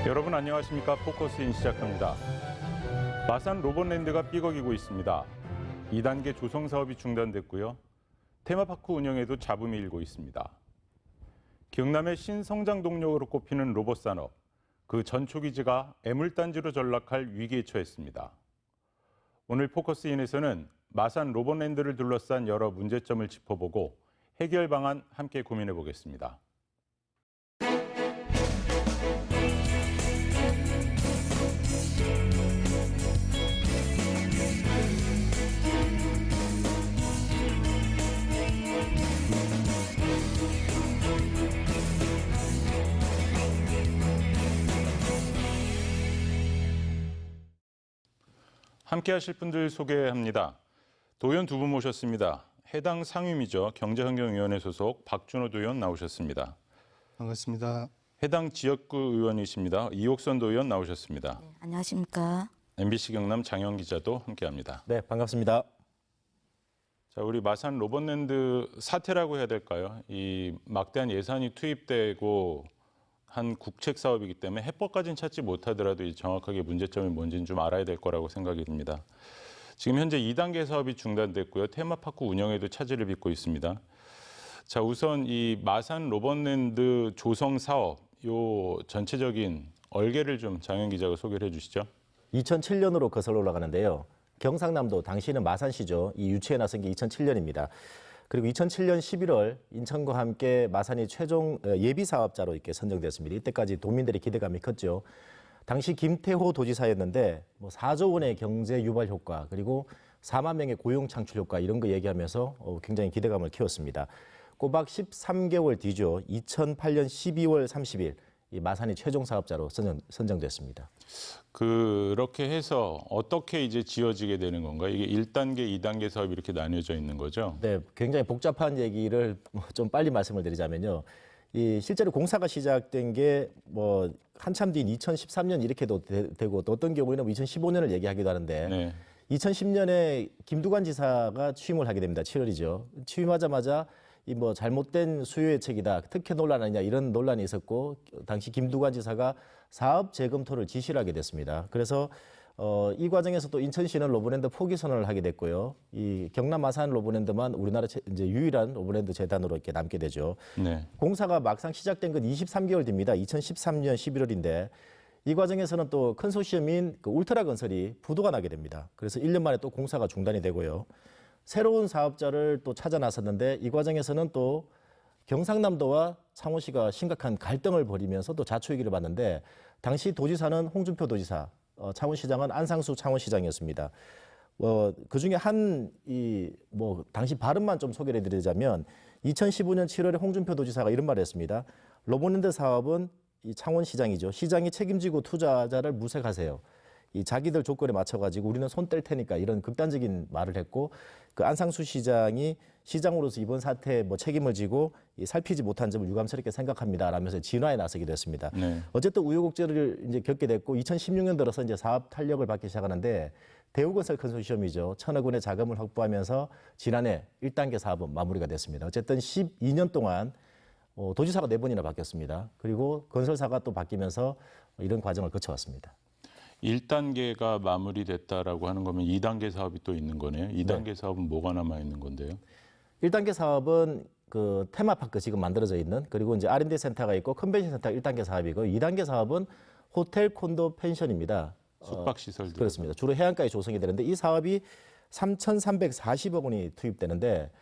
여러분 안녕하십니까? 포커스인 시작합니다. 마산 로봇랜드가 삐걱이고 있습니다. 2단계 조성 사업이 중단됐고요. 테마파크 운영에도 잡음이 일고 있습니다. 경남의 신성장 동력으로 꼽히는 로봇 산업, 그 전초기지가 애물단지로 전락할 위기에 처했습니다. 오늘 포커스인에서는 마산 로봇랜드를 둘러싼 여러 문제점을 짚어보고 해결 방안 함께 고민해 보겠습니다. 함께 하실 분들 소개합니다. 도의원 두 분 모셨습니다. 해당 상임위죠. 경제환경위원회 소속 박준호 도의원 나오셨습니다. 반갑습니다. 해당 지역구 의원이십니다. 이옥선 도의원 나오셨습니다. 네, 안녕하십니까. MBC 경남 장영 기자도 함께합니다. 네, 반갑습니다. 자, 우리 마산 로봇랜드 사태라고 해야 될까요? 이 막대한 예산이 투입되고 한 국책 사업이기 때문에 해법까지는 찾지 못하더라도 정확하게 문제점이 뭔지는 좀 알아야 될 거라고 생각이 듭니다. 지금 현재 2단계 사업이 중단됐고요. 테마파크 운영에도 차질을 빚고 있습니다. 자, 우선 이 마산 로봇랜드 조성 사업 요 전체적인 얼개를 좀 장현 기자가 소개를 해주시죠. 2007년으로 거슬러 올라가는데요. 경상남도 당시는 마산시죠. 이 유치에 나선 게 2007년입니다. 그리고 2007년 11월 인천과 함께 마산이 최종 예비 사업자로 이렇게 선정됐습니다. 이때까지 도민들의 기대감이 컸죠. 당시 김태호 도지사였는데 4조 원의 경제 유발 효과 그리고 4만 명의 고용 창출 효과 이런 거 얘기하면서 굉장히 기대감을 키웠습니다. 꼬박 13개월 뒤죠. 2008년 12월 30일 이 마산이 최종 사업자로 선정됐습니다. 그렇게 해서 어떻게 이제 지어지게 되는 건가요? 이게 1단계, 2단계 사업이 이렇게 나뉘어져 있는 거죠? 네, 굉장히 복잡한 얘기를 좀 빨리 말씀을 드리자면요. 이 실제로 공사가 시작된 게 한참 뒤인 2013년 이렇게도 되고 또 어떤 경우에는 2015년을 얘기하기도 하는데 네. 2010년에 김두관 지사가 취임을 하게 됩니다. 7월이죠. 취임하자마자 이 잘못된 수요 예측이다, 특혜 논란 아니냐 이런 논란이 있었고 당시 김두관 지사가 사업 재검토를 지시를 하게 됐습니다. 그래서 이 과정에서 또 인천시는 로봇랜드 포기 선언을 하게 됐고요. 이 경남 마산 로봇랜드만 우리나라 이제 유일한 로봇랜드 재단으로 이렇게 남게 되죠. 네. 공사가 막상 시작된 건 23개월 뒤입니다. 2013년 11월인데 이 과정에서는 또 컨소시엄인 그 울트라 건설이 부도가 나게 됩니다. 그래서 1년 만에 또 공사가 중단이 되고요. 새로운 사업자를 또 찾아 나섰는데 이 과정에서는 또 경상남도와 창원시가 심각한 갈등을 벌이면서 또 자초위기를 받는데 당시 도지사는 홍준표 도지사, 창원시장은 안상수 창원시장이었습니다. 그중에 당시 발언만 좀 소개를 해드리자면 2015년 7월에 홍준표 도지사가 이런 말을 했습니다. 로봇랜드 사업은 이 창원시장이죠. 시장이 책임지고 투자자를 물색하세요. 이 자기들 조건에 맞춰가지고 우리는 손 뗄 테니까 이런 극단적인 말을 했고 그 안상수 시장이 시장으로서 이번 사태에 책임을 지고 살피지 못한 점을 유감스럽게 생각합니다. 라면서 진화에 나서기도 했습니다. 네. 어쨌든 우여곡절을 이제 겪게 됐고 2016년 들어서 이제 사업 탄력을 받기 시작하는데 대우건설 컨소시엄이죠. 1,000억 원의 자금을 확보하면서 지난해 1단계 사업은 마무리가 됐습니다. 어쨌든 12년 동안 도지사가 4번이나 바뀌었습니다. 그리고 건설사가 또 바뀌면서 이런 과정을 거쳐왔습니다. 1단계가 마무리됐다라고 하는 거면 2단계 사업이 또 있는 거네요. 2단계 네. 사업은 뭐가 남아 있는 건데요? 1단계 사업은 그 테마파크 지금 만들어져 있는 그리고 이제 R&D 센터가 있고 컨벤션 센터가 1단계 사업이고 2단계 사업은 호텔, 콘도, 펜션입니다. 숙박시설들. 그렇습니다. 주로 해안가에 조성이 되는데 이 사업이 3,340억 원이 투입되는데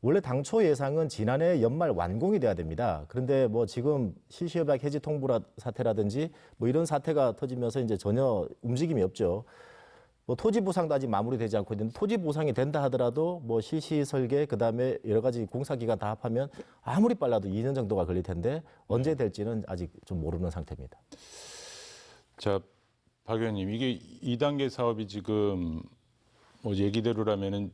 원래 당초 예상은 지난해 연말 완공이 돼야 됩니다. 그런데 지금 실시협약 해지 통보 사태라든지 이런 사태가 터지면서 이제 전혀 움직임이 없죠. 토지 보상도 아직 마무리되지 않고 있는데 토지 보상이 된다 하더라도 실시 설계 그다음에 여러 가지 공사 기간 다 합하면 아무리 빨라도 2년 정도가 걸릴 텐데 언제 될지는 아직 좀 모르는 상태입니다. 자, 박 의원님, 이게 2단계 사업이 지금 얘기대로라면은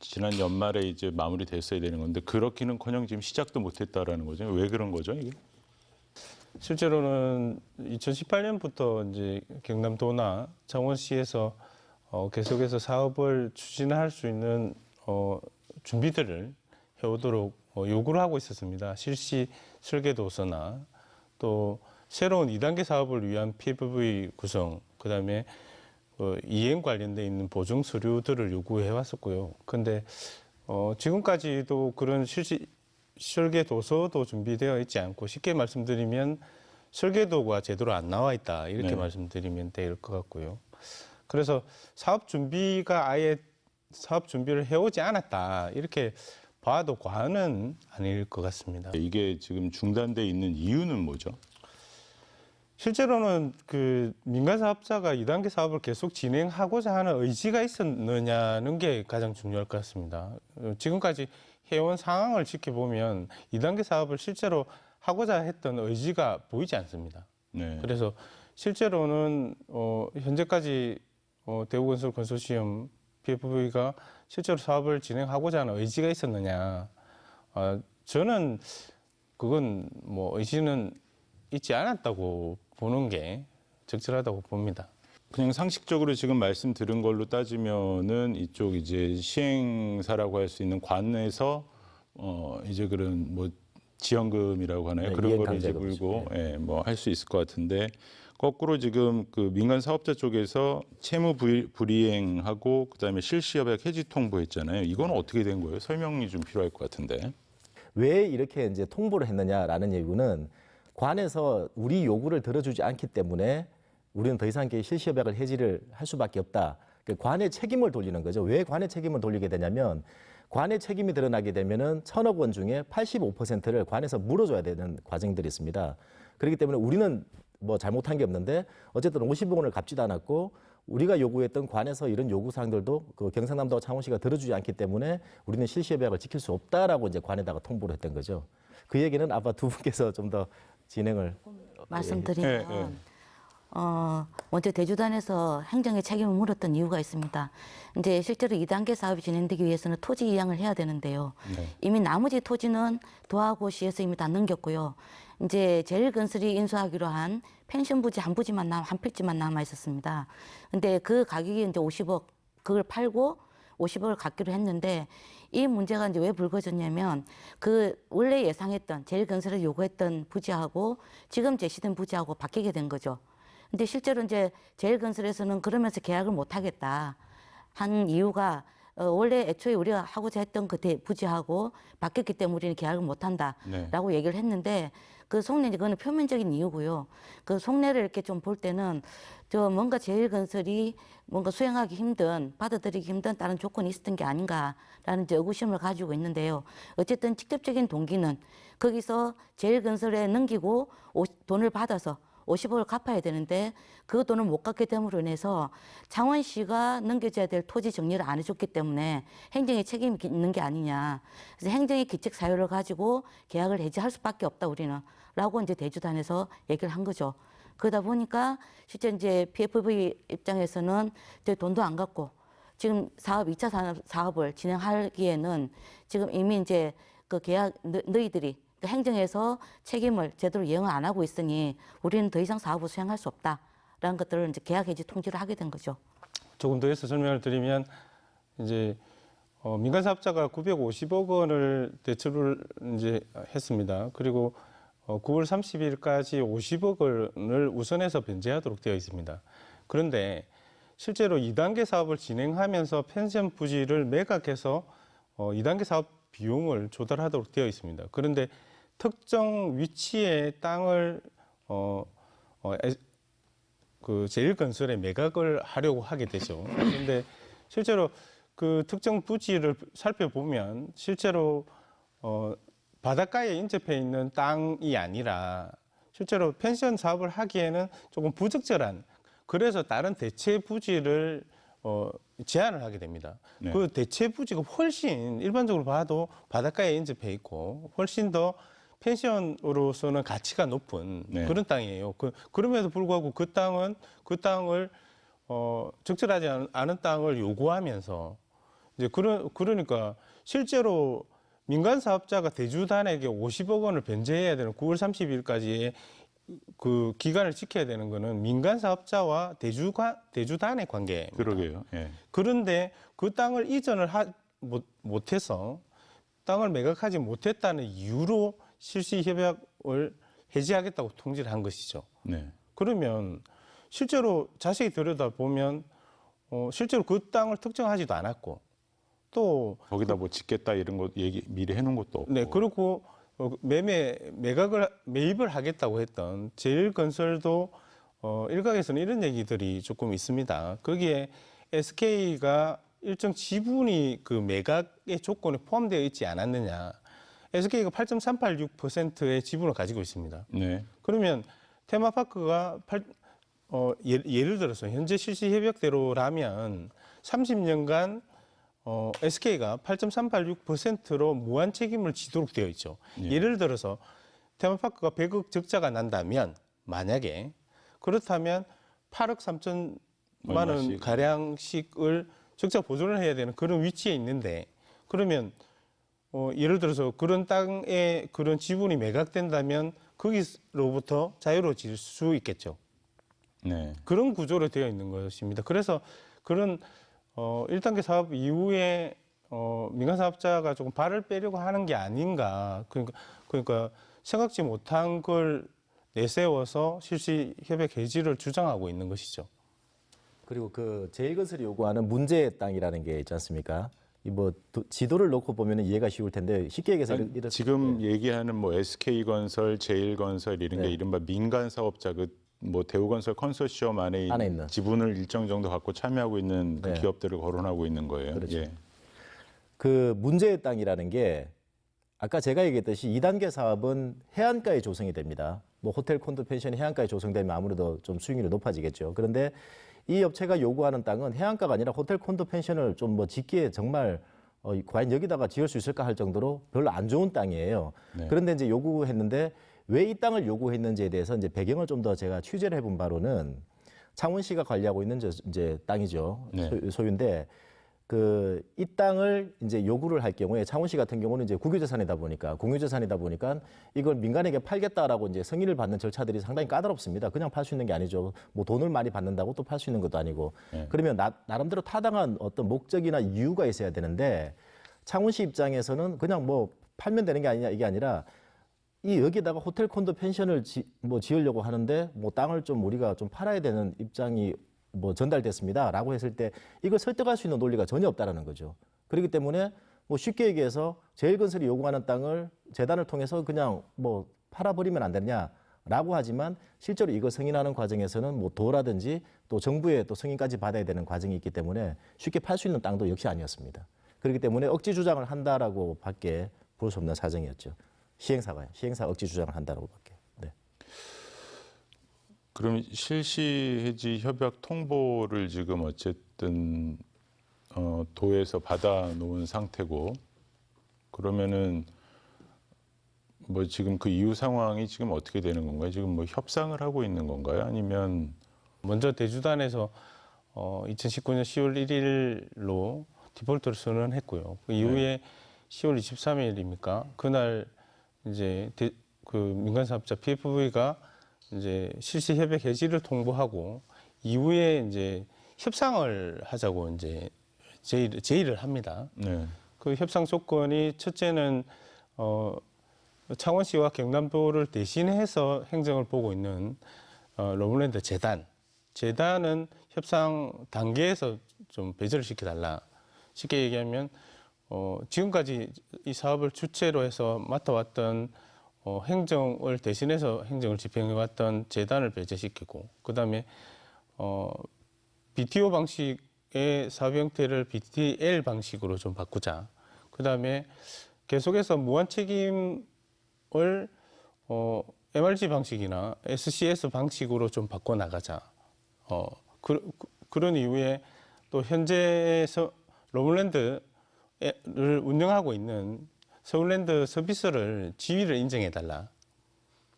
지난 연말에 이제 마무리됐어야 되는 건데 그렇기는커녕 지금 시작도 못했다라는 거죠. 왜 그런 거죠, 이게? 실제로는 2018년부터 이제 경남도나 창원시에서 계속해서 사업을 추진할 수 있는 준비들을 해오도록 요구를 하고 있었습니다. 실시 설계도서나 또 새로운 2단계 사업을 위한 PFV 구성, 그다음에 이행 관련돼 있는 보증 서류들을 요구해 왔었고요. 근데 지금까지도 그런 설계 도서도 준비되어 있지 않고, 쉽게 말씀드리면 설계도가 제대로 안 나와 있다, 이렇게 네. 말씀드리면 될 것 같고요. 그래서 사업 준비를 해오지 않았다, 이렇게 봐도 과언은 아닐 것 같습니다. 이게 지금 중단돼 있는 이유는 뭐죠? 실제로는 그 민간 사업자가 2단계 사업을 계속 진행하고자 하는 의지가 있었느냐는 게 가장 중요할 것 같습니다. 지금까지 해온 상황을 지켜보면 2단계 사업을 실제로 하고자 했던 의지가 보이지 않습니다. 네. 그래서 실제로는 현재까지 대우건설 컨소시엄 PFV가 실제로 사업을 진행하고자 하는 의지가 있었느냐? 저는 그건 뭐 의지는 있지 않았다고 보는 게 적절하다고 봅니다. 그냥 상식적으로 지금 말씀 들은 걸로 따지면은 이쪽 이제 시행사라고 할 수 있는 관에서 이제 그런 뭐 지원금이라고 하나요? 네, 그런 거를 이제 이행강제금. 물고 뭐 할 수 있을 것 같은데, 거꾸로 지금 그 민간 사업자 쪽에서 채무 불이행하고 그다음에 실시협약 해지 통보했잖아요. 이건 어떻게 된 거예요? 설명이 좀 필요할 것 같은데. 왜 이렇게 이제 통보를 했느냐라는 이유는 관에서 우리 요구를 들어주지 않기 때문에 우리는 더 이상 실시협약을 해지를 할 수밖에 없다. 관의 책임을 돌리는 거죠. 왜 관의 책임을 돌리게 되냐면, 관의 책임이 드러나게 되면은 1,000억 원 중에 85%를 관에서 물어줘야 되는 과정들이 있습니다. 그렇기 때문에 우리는 뭐 잘못한 게 없는데 어쨌든 50억 원을 갚지도 않았고, 우리가 요구했던 관에서 이런 요구 사항들도 그 경상남도와 창원시가 들어주지 않기 때문에 우리는 실시협약을 지킬 수 없다라고 이제 관에다가 통보를 했던 거죠. 그 얘기는 아마 두 분께서 좀 더 진행을 말씀드리면 예, 예. 먼저 대주단에서 행정의 책임을 물었던 이유가 있습니다. 이제 실제로 2단계 사업이 진행되기 위해서는 토지 이양을 해야 되는데요. 네. 이미 나머지 토지는 도하고시에서 이미 다 넘겼고요. 이제 제일건설이 인수하기로 한 펜션 부지 한 필지만 남아 있었습니다. 근데 그 가격이 이제 50억, 그걸 팔고 50억을 갖기로 했는데, 이 문제가 이제 왜 불거졌냐면, 그 원래 예상했던 제일건설이 요구했던 부지하고 지금 제시된 부지하고 바뀌게 된 거죠. 근데 실제로 이제 제일건설에서는 그러면서 계약을 못 하겠다 한 이유가, 원래 애초에 우리가 하고자 했던 그 부지하고 바뀌었기 때문에 우리는 계약을 못 한다라고 얘기를 했는데, 그 속내, 그거는 표면적인 이유고요. 그 속내를 이렇게 좀 볼 때는 뭔가 제일건설이 뭔가 수행하기 힘든, 받아들이기 힘든 다른 조건이 있었던 게 아닌가라는 이제 의구심을 가지고 있는데요. 어쨌든 직접적인 동기는 거기서 제일건설에 넘기고 돈을 받아서 50억을 갚아야 되는데, 그 돈을 못 갚게 됨으로 인해서 창원시가 넘겨줘야 될 토지 정리를 안 해줬기 때문에 행정의 책임이 있는 게 아니냐. 그래서 행정의 기책 사유를 가지고 계약을 해지할 수밖에 없다, 우리는. 라고 이제 대주단에서 얘기를 한 거죠. 그러다 보니까 실제 이제 PFV 입장에서는 이제 돈도 안 갚고 지금 2차 사업을 진행하기에는 지금 이미 이제 그 계약, 너희들이 행정에서 책임을 제대로 이행을 안 하고 있으니 우리는 더 이상 사업을 수행할 수 없다라는 것들을 이제 계약 해지 통지를 하게 된 거죠. 조금 더 해서 설명을 드리면, 이제 민간 사업자가 950억 원을 대출을 이제 했습니다. 그리고 9월 30일까지 50억 원을 우선해서 변제하도록 되어 있습니다. 그런데 실제로 2단계 사업을 진행하면서 펜션 부지를 매각해서 2단계 사업 비용을 조달하도록 되어 있습니다. 그런데 특정 위치의 땅을 그 제일건설에 매각을 하려고 하게 되죠. 그런데 실제로 그 특정 부지를 살펴보면 실제로 바닷가에 인접해 있는 땅이 아니라 실제로 펜션 사업을 하기에는 조금 부적절한, 그래서 다른 대체 부지를 제안을 하게 됩니다. 네. 그 대체 부지가 훨씬 일반적으로 봐도 바닷가에 인접해 있고 훨씬 더 펜션으로서는 가치가 높은 네. 그런 땅이에요. 그럼에도 불구하고 그 땅을 적절하지 않은 땅을 요구하면서 이제 그러니까 실제로 민간 사업자가 대주단에게 50억 원을 변제해야 되는 9월 30일까지의 그 기간을 지켜야 되는 거는 민간 사업자와 대주단의 관계입니다. 그러게요. 예. 그런데 그 땅을 이전을 못해서 땅을 매각하지 못했다는 이유로 실시 협약을 해지하겠다고 통지를 한 것이죠. 네. 그러면 실제로 자세히 들여다보면 실제로 그 땅을 특정하지도 않았고 또 거기다 뭐 짓겠다 이런 거 얘기 미리 해놓은 것도 없고. 네, 그리고 매입을 하겠다고 했던 제일건설도 일각에서는 이런 얘기들이 조금 있습니다. 거기에 SK가 일정 지분이 그 매각의 조건에 포함되어 있지 않았느냐. SK가 8.386%의 지분을 가지고 있습니다. 네. 그러면 테마파크가 예를 들어서 현재 실시 협약대로라면 30년간 SK가 8.386%로 무한 책임을 지도록 되어 있죠. 예. 예를 들어서 테마파크가 100억 적자가 난다면 만약에 그렇다면 8억 3천만 원 얼마씩. 가량씩을 적자 보존을 해야 되는 그런 위치에 있는데 그러면 예를 들어서 그런 땅에 그런 지분이 매각된다면 거기로부터 자유로워질 수 있겠죠. 네. 그런 구조로 되어 있는 것입니다. 그래서 그런 1단계 사업 이후에 민간 사업자가 조금 발을 빼려고 하는 게 아닌가. 그러니까 생각지 못한 걸 내세워서 실시 협약 해지를 주장하고 있는 것이죠. 그리고 그 제일건설이 요구하는 문제의 땅이라는 게 있지 않습니까? 이 뭐 지도를 놓고 보면 이해가 쉬울 텐데 쉽게 얘기해서 이렇습니다. 지금 얘기하는 뭐 SK건설, 제일건설 이런 게 네. 이른바 민간 사업자 뭐 대우건설 컨소시엄 안에 있는. 지분을 일정 정도 갖고 참여하고 있는 그 네. 기업들을 거론하고 있는 거예요. 그렇죠. 예. 그 문제의 땅이라는 게 아까 제가 얘기했듯이 2단계 사업은 해안가에 조성이 됩니다. 뭐 호텔, 콘도, 펜션이 해안가에 조성되면 아무래도 좀 수익률이 높아지겠죠. 그런데 이 업체가 요구하는 땅은 해안가가 아니라 호텔, 콘도, 펜션을 좀 뭐 짓기에 정말 과연 여기다가 지을 수 있을까 할 정도로 별로 안 좋은 땅이에요. 네. 그런데 이제 요구했는데 왜 이 땅을 요구했는지에 대해서 이제 배경을 좀 더 제가 취재를 해본 바로는 창원시가 관리하고 있는 이제 땅이죠. 네. 소유인데 이 땅을 이제 요구를 할 경우에 창원시 같은 경우는 이제 국유재산이다 보니까 공유재산이다 보니까 이걸 민간에게 팔겠다라고 이제 승인을 받는 절차들이 상당히 까다롭습니다. 그냥 팔 수 있는 게 아니죠. 뭐 돈을 많이 받는다고 또 팔 수 있는 것도 아니고. 네. 그러면 나름대로 타당한 어떤 목적이나 이유가 있어야 되는데 창원시 입장에서는 그냥 뭐 팔면 되는 게 아니냐 이게 아니라 여기다가 호텔, 콘도, 펜션을 지으려고 하는데 뭐 땅을 좀 우리가 좀 팔아야 되는 입장이 뭐 전달됐습니다라고 했을 때 이걸 설득할 수 있는 논리가 전혀 없다라는 거죠. 그렇기 때문에 뭐 쉽게 얘기해서 제일건설이 요구하는 땅을 재단을 통해서 그냥 뭐 팔아버리면 안 되냐라고 하지만 실제로 이거 승인하는 과정에서는 뭐 도라든지 또 정부의 또 승인까지 받아야 되는 과정이 있기 때문에 쉽게 팔 수 있는 땅도 역시 아니었습니다. 그렇기 때문에 억지 주장을 한다라고밖에 볼 수 없는 사정이었죠. 시행사 억지 주장을 한다라고밖에. 네. 그럼 실시 해지 협약 통보를 지금 어쨌든 도에서 받아놓은 상태고 그러면은 뭐 지금 그 이후 상황이 지금 어떻게 되는 건가요? 지금 뭐 협상을 하고 있는 건가요? 아니면 먼저 대주단에서 2019년 10월 1일로 디폴트를 선언했고요. 그 이후에 10월 23일입니까? 그날 이제 그 민간사업자 PFV가 이제 실시 협약 해지를 통보하고 이후에 이제 협상을 하자고 이제 제의를 합니다. 네. 그 협상 조건이 첫째는 창원시와 경남도를 대신해서 행정을 보고 있는 러블랜드 재단은 협상 단계에서 좀 배제를 시켜달라. 쉽게 얘기하면 지금까지 이 사업을 주체로 해서 맡아왔던 행정을 대신해서 행정을 집행해왔던 재단을 배제시키고 그다음에 BTO 방식의 사업 형태를 BTL 방식으로 좀 바꾸자. 그다음에 계속해서 무한 책임을 MRG 방식이나 SCS 방식으로 좀 바꿔 나가자. 그런 이후에 또 현재에서 러블랜드를 운영하고 있는 서울랜드 서비스를 지위를 인정해달라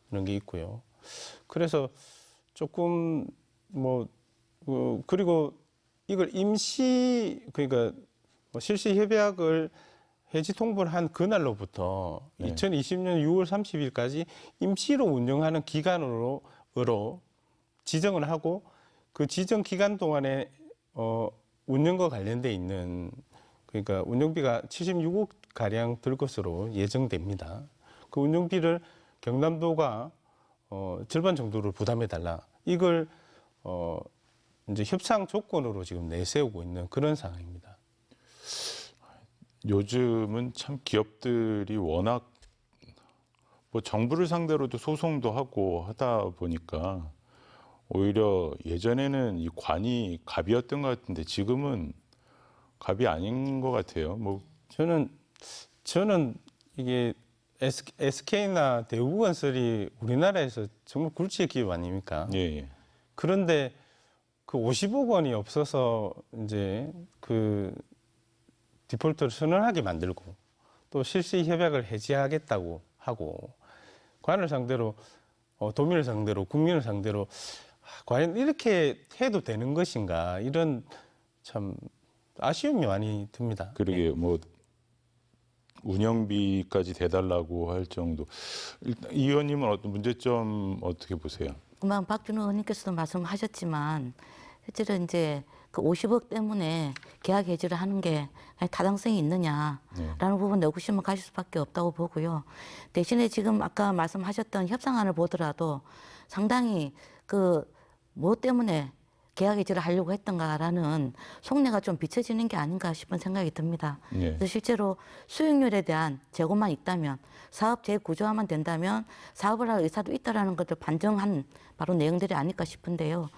그런 게 있고요. 그래서 조금 그리고 이걸 그러니까 실시 협약을 해지 통보를 한 그날로부터 2020년 6월 30일까지 임시로 운영하는 기간으로 지정을 하고 그 지정 기간 동안에 운영과 관련돼 있는 그러니까 운영비가 76억 가량 들 것으로 예정됩니다. 그 운영비를 경남도가 절반 정도를 부담해 달라. 이걸 이제 협상 조건으로 지금 내세우고 있는 그런 상황입니다. 요즘은 참 기업들이 워낙 뭐 정부를 상대로도 소송도 하고 하다 보니까 오히려 예전에는 이 관이 갑이었던 것 같은데 지금은 갑이 아닌 것 같아요. 뭐 저는 이게 SK나 대우건설이 우리나라에서 정말 굴지의 기업 아닙니까? 예. 그런데 그 50억 원이 없어서 이제 그 디폴트를 선언하게 만들고 또 실시 협약을 해지하겠다고 하고 관을 상대로 도민을 상대로 국민을 상대로 과연 이렇게 해도 되는 것인가 이런 참 아쉬움이 많이 듭니다. 그러게 뭐 운영비까지 대달라고 할 정도. 일단 이 의원님은 어떤 문제점 어떻게 보세요? 금방 박준호 의원님께서도 말씀하셨지만 실제로 이제 그 50억 때문에 계약 해지를 하는 게 타당성이 있느냐라는 부분 의구심을 가질 수밖에 없다고 보고요. 대신에 지금 아까 말씀하셨던 협상안을 보더라도 상당히 그 뭐 때문에 계약 해지를 하려고 했던가라는 속내가 좀 비춰지는 게 아닌가 싶은 생각이 듭니다. 예. 그래서 실제로 수익률에 대한 재고만 있다면 사업 재구조화만 된다면 사업을 할 의사도 있다라는 것을 반증한 바로 내용들이 아닐까 싶은데요.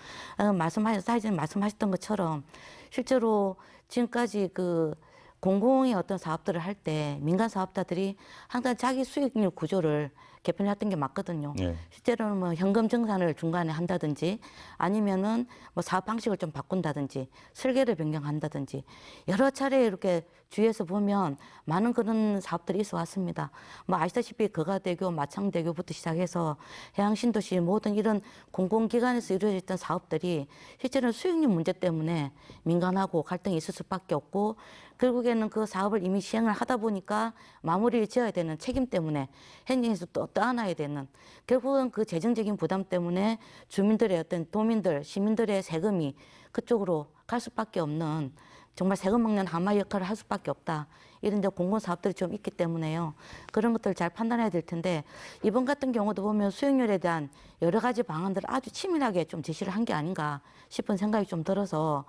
사회자님 말씀하셨던 것처럼 실제로 지금까지 그 공공의 어떤 사업들을 할 때 민간 사업자들이 항상 자기 수익률 구조를 개편했던 게 맞거든요. 예. 실제로는 뭐 현금 증산을 중간에 한다든지 아니면은 뭐 사업 방식을 좀 바꾼다든지 설계를 변경한다든지 여러 차례 이렇게 주위에서 보면 많은 그런 사업들이 있어 왔습니다. 뭐 아시다시피 거가대교, 마창대교부터 시작해서 해양신도시 모든 이런 공공기관에서 이루어졌던 사업들이 실제로는 수익률 문제 때문에 민간하고 갈등이 있을 수밖에 없고 결국에는 그 사업을 이미 시행을 하다 보니까 마무리를 지어야 되는 책임 때문에 현장에서 또 떠안아야 되는 결국은 그 재정적인 부담 때문에 주민들의 어떤 도민들, 시민들의 세금이 그쪽으로 갈 수밖에 없는 정말 세금 먹는 하마 역할을 할 수밖에 없다. 이런 데 공공사업들이 좀 있기 때문에요. 그런 것들을 잘 판단해야 될 텐데 이번 같은 경우도 보면 수익률에 대한 여러 가지 방안들을 아주 치밀하게 좀 제시를 한 게 아닌가 싶은 생각이 좀 들어서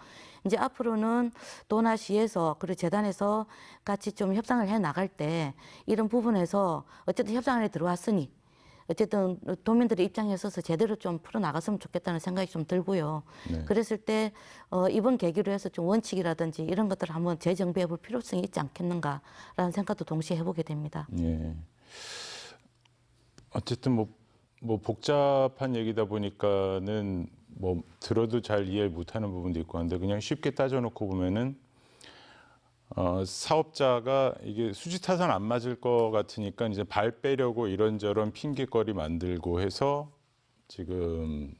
이제 앞으로는 도나 시에서 그리고 재단에서 같이 좀 협상을 해 나갈 때 이런 부분에서 어쨌든 협상안에 들어왔으니 어쨌든 도민들의 입장에 서서 제대로 좀 풀어나갔으면 좋겠다는 생각이 좀 들고요. 네. 그랬을 때 이번 계기로 해서 좀 원칙이라든지 이런 것들을 한번 재정비해 볼 필요성이 있지 않겠는가라는 생각도 동시에 해보게 됩니다. 예. 어쨌든 뭐 복잡한 얘기다 보니까는 뭐 들어도 잘 이해 못하는 부분도 있고 한데 그냥 쉽게 따져놓고 보면은 사업자가 이게 수지 타산 안 맞을 것 같으니까 이제 발 빼려고 이런저런 핑계거리 만들고 해서 지금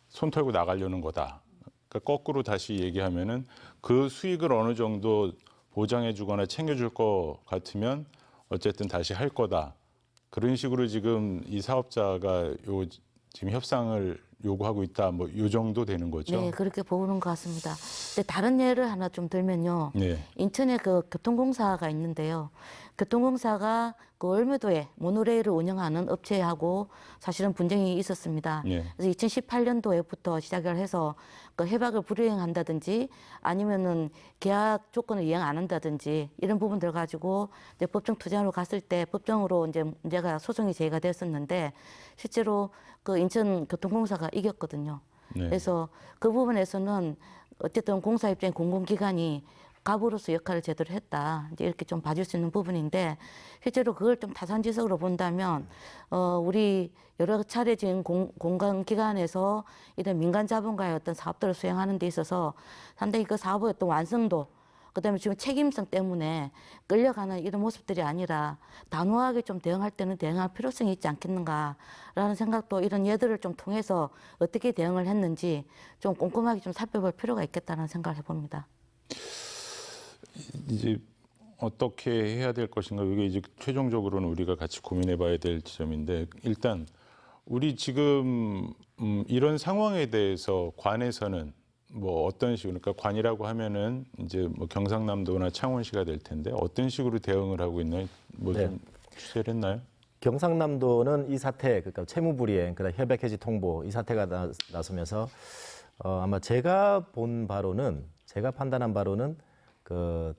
손 털고 나가려는 거다. 그러니까 거꾸로 다시 얘기하면은 그 수익을 어느 정도 보장해주거나 챙겨줄 것 같으면 어쨌든 다시 할 거다. 그런 식으로 지금 이 사업자가 지금 협상을 요구하고 있다. 뭐 요 정도 되는 거죠. 네, 그렇게 보는 것 같습니다. 근데 다른 예를 하나 좀 들면요. 네. 인천에 그 교통공사가 있는데요. 교통공사가 그 월미도에 모노레일을 운영하는 업체하고 사실은 분쟁이 있었습니다. 네. 그래서 2018년도에부터 시작을 해서 그 협약을 불이행한다든지 아니면은 계약 조건을 이행 안 한다든지 이런 부분들 가지고 이제 법정 투쟁으로 갔을 때 법정으로 이제 문제가 소송이 제기가 됐었는데 실제로 그 인천교통공사가 이겼거든요. 네. 그래서 그 부분에서는 어쨌든 공사 입장에 공공기관이 갑으로서 역할을 제대로 했다. 이제 이렇게 좀 봐줄 수 있는 부분인데 실제로 그걸 좀 타산지석으로 본다면 우리 여러 차례 지금 공공기관에서 이런 민간 자본가의 어떤 사업들을 수행하는 데 있어서 상당히 그 사업의 어떤 완성도 그다음에 지금 책임성 때문에 끌려가는 이런 모습들이 아니라 단호하게 좀 대응할 때는 대응할 필요성이 있지 않겠는가라는 생각도 이런 예들을 좀 통해서 어떻게 대응을 했는지 좀 꼼꼼하게 좀 살펴볼 필요가 있겠다는 생각을 해봅니다. 이제 어떻게 해야 될 것인가 이게 이제 최종적으로는 우리가 같이 고민해봐야 될 지점인데 일단 우리 지금 이런 상황에 대해서 관에서는 뭐 어떤 식으로 그러니까 관이라고 하면은 이제 뭐 경상남도나 창원시가 될 텐데 어떤 식으로 대응을 하고 있나요? 뭐 좀 네. 취재를 했나요? 경상남도는 이 사태, 그러니까 채무불이행, 그다음 협약 해지 통보 이 사태가 나서면서 아마 제가 본 바로는, 제가 판단한 바로는 그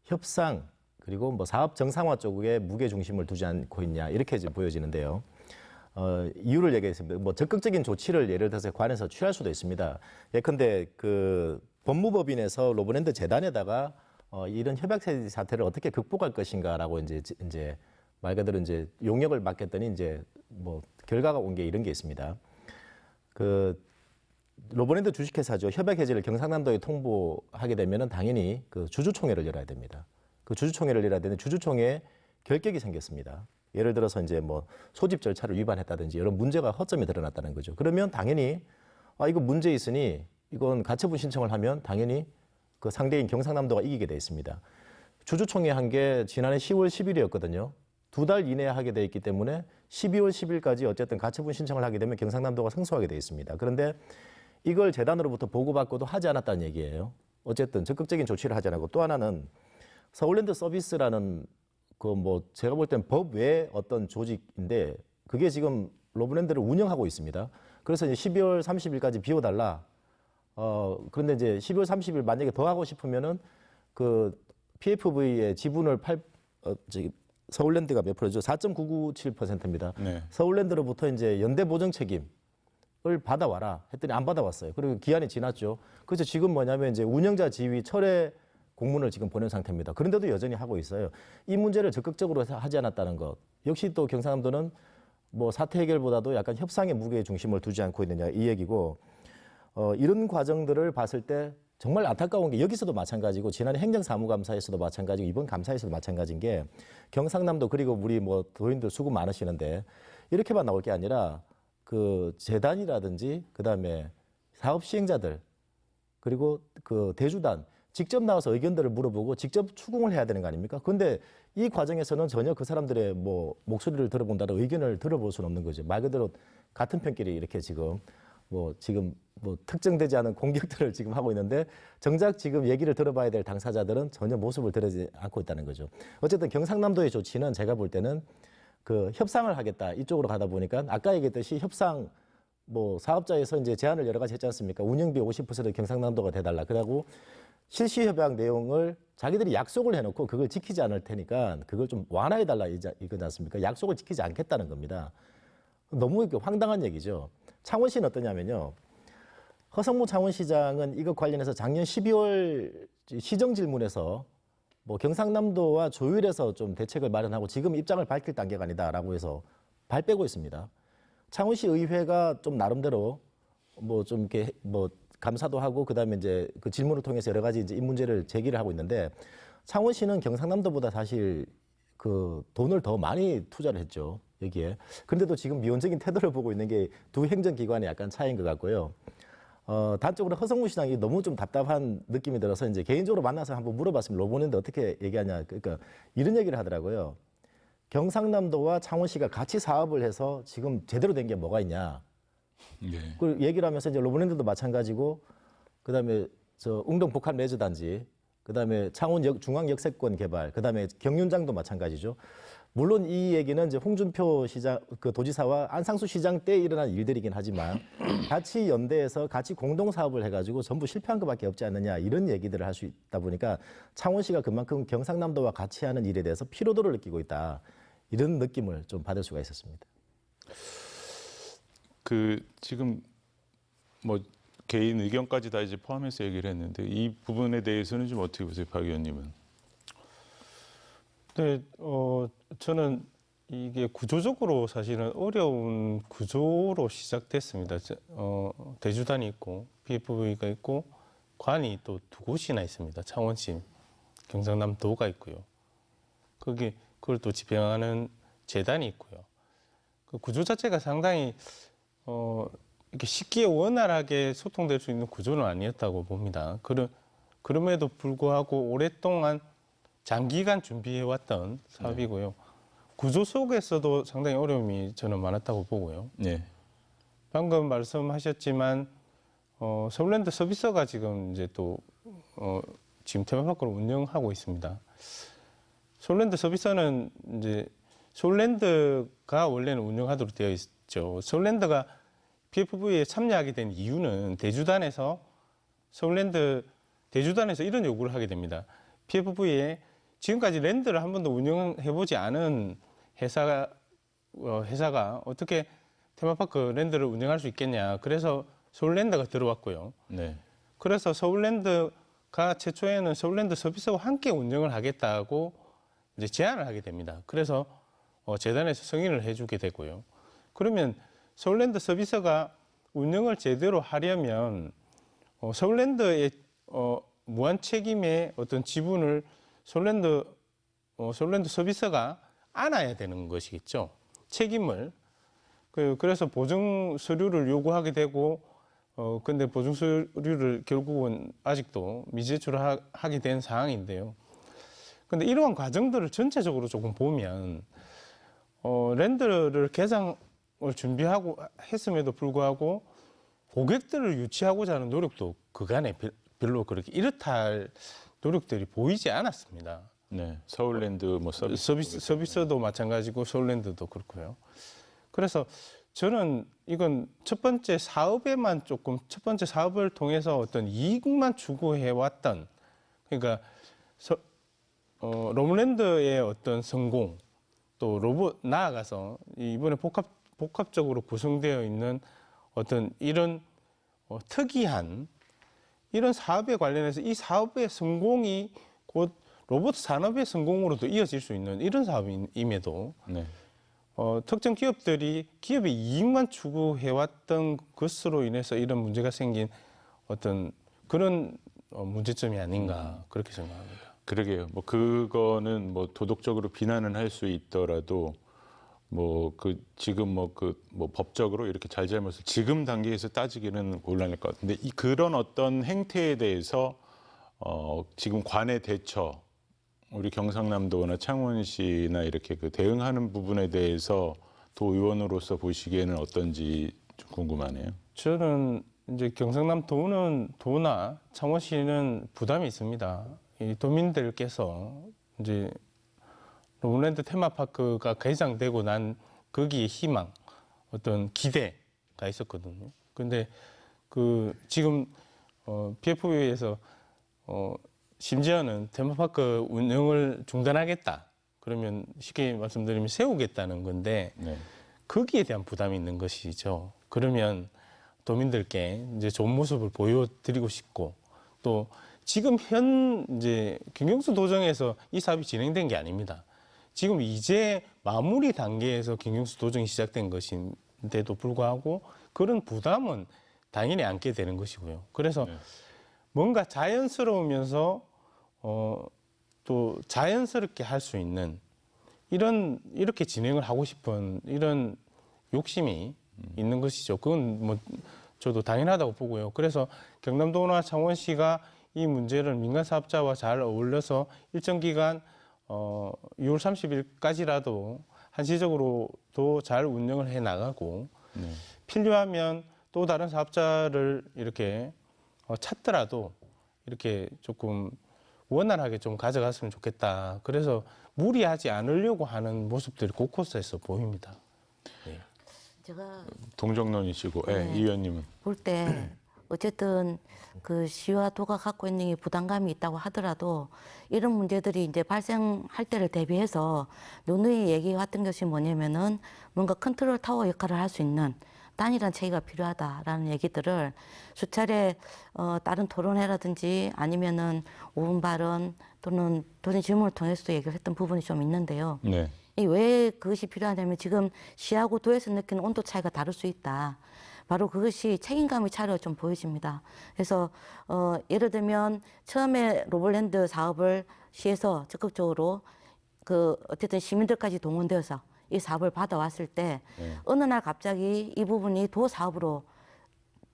협상 그리고 뭐 사업 정상화 쪽에 무게 중심을 두지 않고 있냐 이렇게 이제 보여지는데요. 이유를 얘기했습니다. 뭐 적극적인 조치를 예를 들어서 관에서 취할 수도 있습니다. 예컨대 그 법무법인에서 로브랜드 재단에다가 이런 협약 해지 사태를 어떻게 극복할 것인가라고 이제 말 그대로 이제 용역을 맡겼더니 이제 뭐 결과가 온 게 이런 게 있습니다. 그 로브랜드 주식회사죠. 협약 해지를 경상남도에 통보하게 되면은 당연히 그 주주총회를 열어야 됩니다. 그 주주총회를 열어야 되는데 주주총회에 결격이 생겼습니다. 예를 들어서 이제 뭐 소집 절차를 위반했다든지 이런 문제가 허점이 드러났다는 거죠. 그러면 당연히 이거 문제 있으니 이건 가처분 신청을 하면 당연히 그 상대인 경상남도가 이기게 돼 있습니다. 주주총회 한 게 지난해 10월 10일이었거든요. 2달 이내에 하게 돼 있기 때문에 12월 10일까지 어쨌든 가처분 신청을 하게 되면 경상남도가 승소하게 돼 있습니다. 그런데 이걸 재단으로부터 보고받고도 하지 않았다는 얘기예요. 어쨌든 적극적인 조치를 하지 않았고, 또 하나는 서울랜드 서비스라는 그 뭐 제가 볼 땐 법 외의 어떤 조직인데 그게 지금 로브랜드를 운영하고 있습니다. 그래서 이제 12월 30일까지 비워달라. 그런데 이제 12월 30일 만약에 더 하고 싶으면은 그 PFV의 지분을 서울랜드가 몇 프로죠? 4.997%입니다. 네. 서울랜드로부터 이제 연대 보정 책임을 받아와라 했더니 안 받아왔어요. 그리고 기한이 지났죠. 그래서 지금 뭐냐면 이제 운영자 지위 철회 공문을 지금 보낸 상태입니다. 그런데도 여전히 하고 있어요. 이 문제를 적극적으로 하지 않았다는 것. 역시 또 경상남도는 뭐 사태 해결보다도 약간 협상의 무게에 중심을 두지 않고 있느냐 이 얘기고, 이런 과정들을 봤을 때 정말 안타까운 게 여기서도 마찬가지고 지난해 행정사무감사에서도 마찬가지고 이번 감사에서도 마찬가지인 게 경상남도 그리고 우리 뭐 도인들 수고 많으시는데 이렇게만 나올 게 아니라 그 재단이라든지 그다음에 사업 시행자들 그리고 그 대주단 직접 나와서 의견들을 물어보고 직접 추궁을 해야 되는 거 아닙니까? 그런데 이 과정에서는 전혀 그 사람들의 뭐 목소리를 들어본다든 의견을 들어볼 수는 없는 거죠. 말 그대로 같은 편끼리 이렇게 지금 특정되지 않은 공격들을 지금 하고 있는데 정작 지금 얘기를 들어봐야 될 당사자들은 전혀 모습을 드러지 않고 있다는 거죠. 어쨌든 경상남도의 조치는 제가 볼 때는 그 협상을 하겠다 이쪽으로 가다 보니까 아까 얘기했듯이 협상 뭐 사업자에서 이제 제안을 여러 가지 했지 않습니까? 운영비 50% 경상남도가 대달라. 그러고 실시 협약 내용을 자기들이 약속을 해놓고 그걸 지키지 않을 테니까 그걸 좀 완화해달라 이거지 않습니까? 약속을 지키지 않겠다는 겁니다. 너무 황당한 얘기죠. 창원시는 어떠냐면요. 허성무 창원시장은 이것 관련해서 작년 12월 시정 질문에서 뭐 경상남도와 조율해서 좀 대책을 마련하고 지금 입장을 밝힐 단계가 아니다라고 해서 발 빼고 있습니다. 창원시 의회가 좀 나름대로 뭐 좀 이렇게 뭐 감사도 하고 그다음에 이제 그 질문을 통해서 여러 가지 이제 이 문제를 제기를 하고 있는데 창원시는 경상남도보다 사실 그 돈을 더 많이 투자를 했죠. 여기에. 그런데도 지금 미온적인 태도를 보고 있는 게 두 행정기관의 약간 차이인 것 같고요. 단적으로 허성무 시장이 너무 좀 답답한 느낌이 들어서 이제 개인적으로 만나서 한번 물어봤습니다. 로봇인데 어떻게 얘기하냐. 그러니까 이런 얘기를 하더라고요. 경상남도와 창원시가 같이 사업을 해서 지금 제대로 된 게 뭐가 있냐. 예. 그 얘기를 하면서 이제 로봇랜드도 마찬가지고 그다음에 저 웅동 북한 레저단지 그다음에 창원 중앙 역세권 개발 그다음에 경륜장도 마찬가지죠. 물론 이 얘기는 이제 홍준표 시장 그 도지사와 안상수 시장 때 일어난 일들이긴 하지만 같이 연대해서 같이 공동 사업을 해가지고 전부 실패한 것밖에 없지 않느냐 이런 얘기들을 할 수 있다 보니까 창원시가 그만큼 경상남도와 같이 하는 일에 대해서 피로도를 느끼고 있다 이런 느낌을 좀 받을 수가 있었습니다. 그 지금 뭐 개인 의견까지 다 이제 포함해서 얘기를 했는데 이 부분에 대해서는 좀 어떻게 보세요, 박 의원님은? 네, 저는 이게 구조적으로 사실은 어려운 구조로 시작됐습니다. 대주단이 있고 PFV가 있고 관이 또 두 곳이나 있습니다. 창원시, 경상남도가 있고요. 그걸 또 집행하는 재단이 있고요. 그 구조 자체가 상당히 이렇게 쉽게 원활하게 소통될 수 있는 구조는 아니었다고 봅니다. 그럼에도 불구하고 오랫동안 장기간 준비해왔던 사업이고요. 구조 속에서도 상당히 어려움이 저는 많았다고 보고요. 네. 방금 말씀하셨지만 서울랜드 서비스가 지금 이제 또 지금 테마파크를 운영하고 있습니다. 서울랜드 서비스는 이제 서울랜드가 원래는 운영하도록 되어 있죠. 서울랜드가 PFV에 참여하게 된 이유는 대주단에서 이런 요구를 하게 됩니다. PFV에 지금까지 랜드를 한 번도 운영해보지 않은 회사가 어떻게 테마파크 랜드를 운영할 수 있겠냐. 그래서 서울랜드가 들어왔고요. 네. 그래서 서울랜드가 최초에는 서울랜드 서비스와 함께 운영을 하겠다고 이제 제안을 하게 됩니다. 그래서 재단에서 승인을 해주게 되고요. 그러면 서울랜드 서비스가 운영을 제대로 하려면 서울랜드의 무한 책임의 어떤 지분을 서울랜드 서비스가 안아야 되는 것이겠죠. 책임을. 그래서 보증 서류를 요구하게 되고, 근데 보증 서류를 결국은 아직도 미제출하게 된 상황인데요. 근데 이러한 과정들을 전체적으로 조금 보면, 랜드를 개장을 준비하고 했음에도 불구하고 고객들을 유치하고자 하는 노력도 그간에 별로 그렇게 이렇다 할 노력들이 보이지 않았습니다. 네. 서울랜드 뭐 서비스도 마찬가지고 서울랜드도 그렇고요. 그래서 저는 이건 첫 번째 사업을 통해서 어떤 이익만 추구해 왔던, 그러니까 로블랜드의 어떤 성공, 또 나아가서 이번에 복합적으로 구성되어 있는 어떤 이런 특이한 이런 사업에 관련해서 이 사업의 성공이 곧 로봇 산업의 성공으로도 이어질 수 있는 이런 사업임에도 네. 특정 기업의 이익만 추구해왔던 것으로 인해서 이런 문제가 생긴 어떤 그런 문제점이 아닌가 그렇게 생각합니다. 그러게요. 뭐 그거는 뭐 도덕적으로 비난은 할 수 있더라도 지금 법적으로 이렇게 잘잘못을 지금 단계에서 따지기는 곤란할 것 같은데 그런 어떤 행태에 대해서 지금 관의 대처 우리 경상남도나 창원시나 이렇게 대응하는 부분에 대해서 도의원으로서 보시기에는 어떤지 좀 궁금하네요. 저는 이제 경상남도나 창원시는 부담이 있습니다. 이 도민들께서 이제 로블랜드 테마파크가 개장되고 난 거기에 희망, 어떤 기대가 있었거든요. 근데 지금 PFV에서 심지어는 테마파크 운영을 중단하겠다. 그러면 쉽게 말씀드리면 세우겠다는 건데 네. 거기에 대한 부담이 있는 것이죠. 그러면 도민들께 이제 좋은 모습을 보여드리고 싶고 또 지금 이제 김경수 도정에서 이 사업이 진행된 게 아닙니다. 지금 이제 마무리 단계에서 김경수 도정이 시작된 것인데도 불구하고 그런 부담은 당연히 안게 되는 것이고요. 그래서 뭔가 자연스러우면서 또 자연스럽게 할 수 있는 이렇게 진행을 하고 싶은 이런 욕심이 있는 것이죠. 그건 뭐 저도 당연하다고 보고요. 그래서 경남도나 창원시가 이 문제를 민간 사업자와 잘 어울려서 일정 기간 6월 30일까지라도 한시적으로도 잘 운영을 해 나가고 필요하면 또 다른 사업자를 이렇게 찾더라도 이렇게 조금 원활하게 좀 가져갔으면 좋겠다. 그래서 무리하지 않으려고 하는 모습들이 곳곳에서 보입니다. 네. 제가 동정론이시고, 네. 이 의원님은 볼 때 어쨌든 그 시와 도가 갖고 있는 이 부담감이 있다고 하더라도 이런 문제들이 이제 발생할 때를 대비해서 누누이 얘기해왔던 것이 뭐냐면은 뭔가 컨트롤 타워 역할을 할 수 있는 단일한 체계가 필요하다라는 얘기들을 수차례 다른 토론회라든지 아니면은 5분 발언 또는 토론 질문을 통해서도 얘기를 했던 부분이 좀 있는데요. 네. 왜 그것이 필요하냐면 지금 시하고 도에서 느끼는 온도 차이가 다를 수 있다. 바로 그것이 책임감의 차이로 좀 보여집니다. 그래서 예를 들면 처음에 로블랜드 사업을 시에서 적극적으로 어쨌든 시민들까지 동원되어서 이 사업을 받아왔을 때 어느 날 갑자기 이 부분이 도 사업으로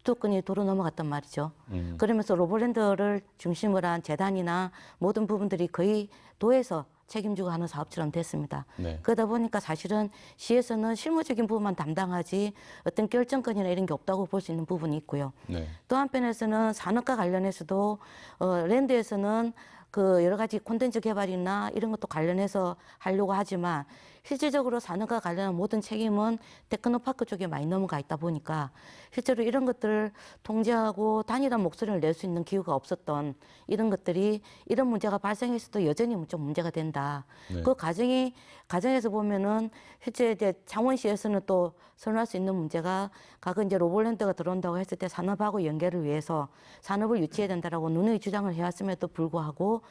뚜건이 도로 넘어갔단 말이죠. 그러면서 로블랜드를 중심으로 한 재단이나 모든 부분들이 거의 도에서 책임지고 하는 사업처럼 됐습니다. 네. 그러다 보니까 사실은 시에서는 실무적인 부분만 담당하지 어떤 결정권이나 이런 게 없다고 볼 수 있는 부분이 있고요. 네. 또 한편에서는 산업과 관련해서도 랜드에서는 여러 가지 콘텐츠 개발이나 이런 것도 관련해서 하려고 하지만 실질적으로 산업과 관련한 모든 책임은 테크노파크 쪽에 많이 넘어가 있다 보니까 실제로 이런 것들을 통제하고 단일한 목소리를 낼 수 있는 기구가 없었던 이런 것들이 이런 문제가 발생했어도 여전히 좀 문제가 된다. 네. 그 가정에서 보면은 실제 이제 창원시에서는 또 선언할 수 있는 문제가 각은 이제 로봇랜드가 들어온다고 했을 때 산업하고 연계를 위해서 산업을 유치해야 된다라고 누누이 주장을 해왔음에도 불구하고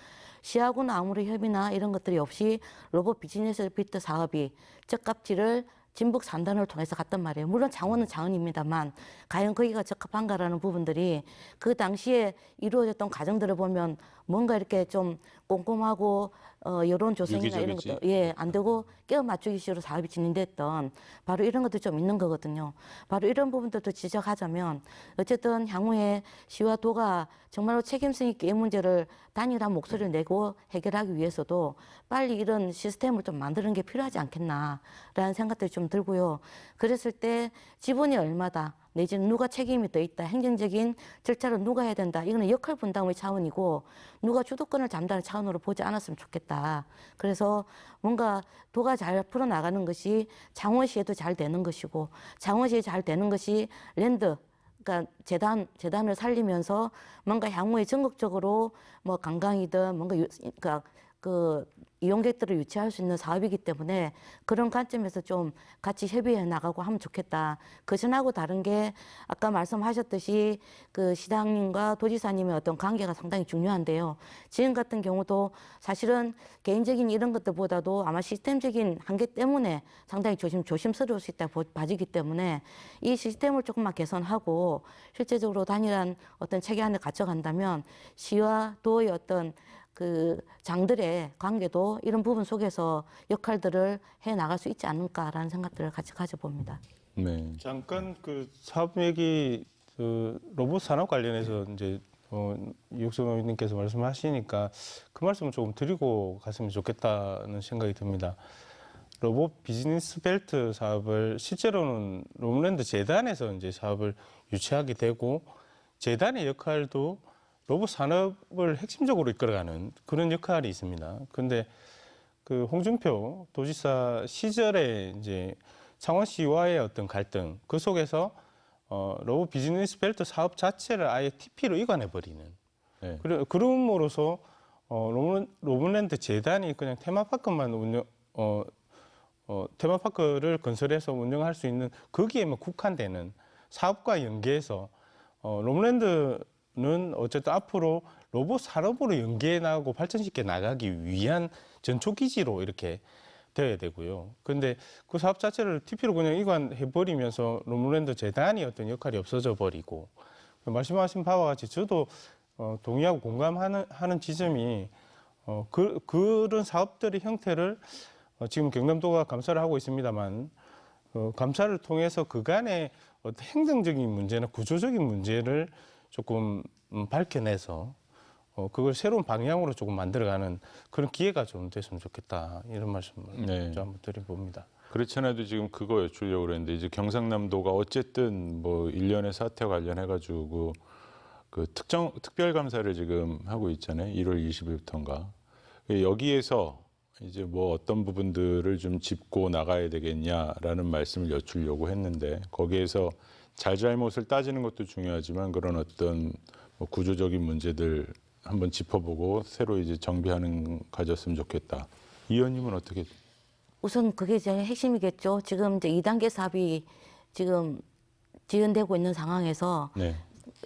시하고는 아무리 협의나 이런 것들이 없이 로봇 비즈니스 비트 사업이 적합지를 진북 3단을 통해서 갔단 말이에요. 물론 장원은 장원입니다만 과연 거기가 적합한가라는 부분들이 그 당시에 이루어졌던 과정들을 보면 뭔가 이렇게 좀 꼼꼼하고 여론 조성이나 이런 유기적이지. 것도 안 되고 끼워 맞추기 식으로 사업이 진행됐던 바로 이런 것도 좀 있는 거거든요. 바로 이런 부분들도 지적하자면 어쨌든 향후에 시와 도가 정말로 책임성 있게 이 문제를 단일한 목소리를 내고 해결하기 위해서도 빨리 이런 시스템을 좀 만드는 게 필요하지 않겠나라는 생각들이 좀 들고요. 그랬을 때 지분이 얼마다 내지는 누가 책임이 더 있다. 행정적인 절차를 누가 해야 된다. 이거는 역할 분담의 차원이고 누가 주도권을 잠다는 차원으로 보지 않았으면 좋겠다. 그래서 뭔가 도가 잘 풀어나가는 것이 창원시에도 잘 되는 것이고 창원시에 잘 되는 것이 랜드 그러니까 재단을 살리면서 뭔가 향후에 전국적으로 뭐 관광이든 뭔가 그러니까 그 이용객들을 유치할 수 있는 사업이기 때문에 그런 관점에서 좀 같이 협의해 나가고 하면 좋겠다. 그 전하고 다른 게 아까 말씀하셨듯이 그 시장님과 도지사님의 어떤 관계가 상당히 중요한데요. 지금 같은 경우도 사실은 개인적인 이런 것들보다도 아마 시스템적인 한계 때문에 상당히 조심스러울 수 있다 봐지기 때문에 이 시스템을 조금만 개선하고 실제적으로 단일한 어떤 체계 안에 갇혀간다면 시와 도의 어떤 그 장들의 관계도 이런 부분 속에서 역할들을 해 나갈 수 있지 않을까라는 생각들을 같이 가져봅니다. 네. 잠깐 그 사업 얘기 그 로봇 산업 관련해서 이제 이육성 의원님께서 말씀하시니까 그 말씀을 조금 드리고 갔으면 좋겠다는 생각이 듭니다. 로봇 비즈니스 벨트 사업을 실제로는 로봇랜드 재단에서 이제 사업을 유치하게 되고 재단의 역할도 로봇 산업을 핵심적으로 이끌어가는 그런 역할이 있습니다. 그런데 그 홍준표 도지사 시절에 이제 창원시와의 어떤 갈등 그 속에서 로봇 비즈니스 벨트 사업 자체를 아예 TP로 이관해 버리는. 네. 그럼으로써 로봇랜드 재단이 그냥 테마파크만 테마파크를 건설해서 운영할 수 있는 거기에만 국한되는 사업과 연계해서 로봇랜드는 어쨌든 앞으로 로봇 산업으로 연계해 나가고 발전시켜 나가기 위한 전초기지로 이렇게 되어야 되고요. 그런데 그 사업 자체를 TP로 그냥 이관해 버리면서 로봇랜드 재단이 어떤 역할이 없어져 버리고 말씀하신 바와 같이 저도 동의하고 공감하는 지점이 그런 사업들의 형태를 지금 경남도가 감사를 하고 있습니다만 감사를 통해서 그간의 어떤 행정적인 문제나 구조적인 문제를 조금 밝혀내서 그걸 새로운 방향으로 조금 만들어가는 그런 기회가 좀 됐으면 좋겠다 이런 말씀을 네. 좀 한번 드려봅니다. 그렇지 않아도 지금 그거 여쭈려고 그랬는데 이제 경상남도가 어쨌든 뭐 일련의 사태와 관련해가지고 그 특별 감사를 지금 하고 있잖아요. 1월 20일부터인가. 여기에서 이제 뭐 어떤 부분들을 좀 짚고 나가야 되겠냐라는 말씀을 여쭈려고 했는데 거기에서 잘잘못을 따지는 것도 중요하지만 그런 어떤 뭐 구조적인 문제들 한번 짚어보고 새로 이제 정비하는 가졌으면 좋겠다. 이 의원님은 어떻게? 우선 그게 제일 핵심이겠죠. 지금 이제 2단계 사업이 지금 지연되고 있는 상황에서 네.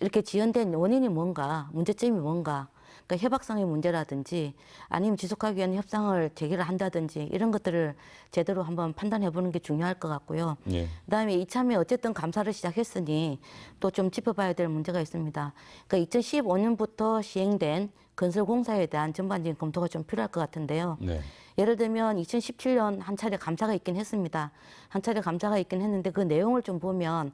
이렇게 지연된 원인이 뭔가, 문제점이 뭔가, 그러니까 협약상의 문제라든지 아니면 지속하기 위한 협상을 재개를 한다든지 이런 것들을 제대로 한번 판단해 보는 게 중요할 것 같고요. 예. 그다음에 이참에 어쨌든 감사를 시작했으니 또 좀 짚어봐야 될 문제가 있습니다. 그러니까 2015년부터 시행된 건설공사에 대한 전반적인 검토가 좀 필요할 것 같은데요. 네. 예를 들면 2017년 한 차례 감사가 있긴 했습니다. 한 차례 감사가 있긴 했는데 그 내용을 좀 보면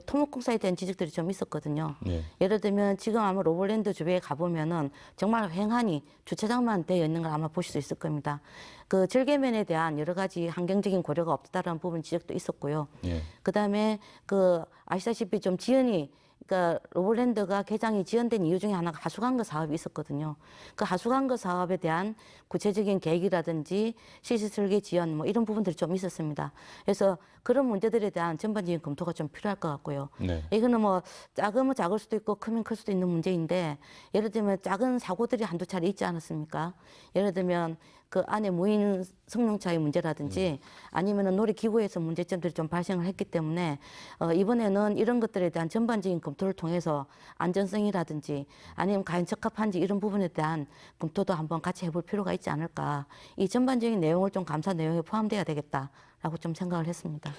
토목공사에 대한 지적들이 좀 있었거든요. 네. 예를 들면 지금 아마 로봇랜드 주변에 가보면은 정말 횡하니 주차장만 되어 있는 걸 아마 보실 수 있을 겁니다. 그 절개면에 대한 여러 가지 환경적인 고려가 없다라는 부분 지적도 있었고요. 예. 그다음에 그 아시다시피 좀 지연이 그러니까 로봇랜드가 개장이 지연된 이유 중에 하나가 하수관거 사업이 있었거든요. 그 하수관거 사업에 대한 구체적인 계획이라든지 실시 설계 지연 뭐 이런 부분들이 좀 있었습니다. 그래서 그런 문제들에 대한 전반적인 검토가 좀 필요할 것 같고요. 네. 이거는 뭐 작으면 작을 수도 있고 크면 클 수도 있는 문제인데 예를 들면 작은 사고들이 한두 차례 있지 않았습니까? 예를 들면 그 안에 무인 성능차의 문제라든지 아니면은 놀이기구에서 문제점들이 좀 발생을 했기 때문에 이번에는 이런 것들에 대한 전반적인 검토를 통해서 안전성이라든지 아니면 과연 적합한지 이런 부분에 대한 검토도 한번 같이 해볼 필요가 있지 않을까. 이 전반적인 내용을 좀 감사 내용에 포함돼야 되겠다라고 좀 생각을 했습니다.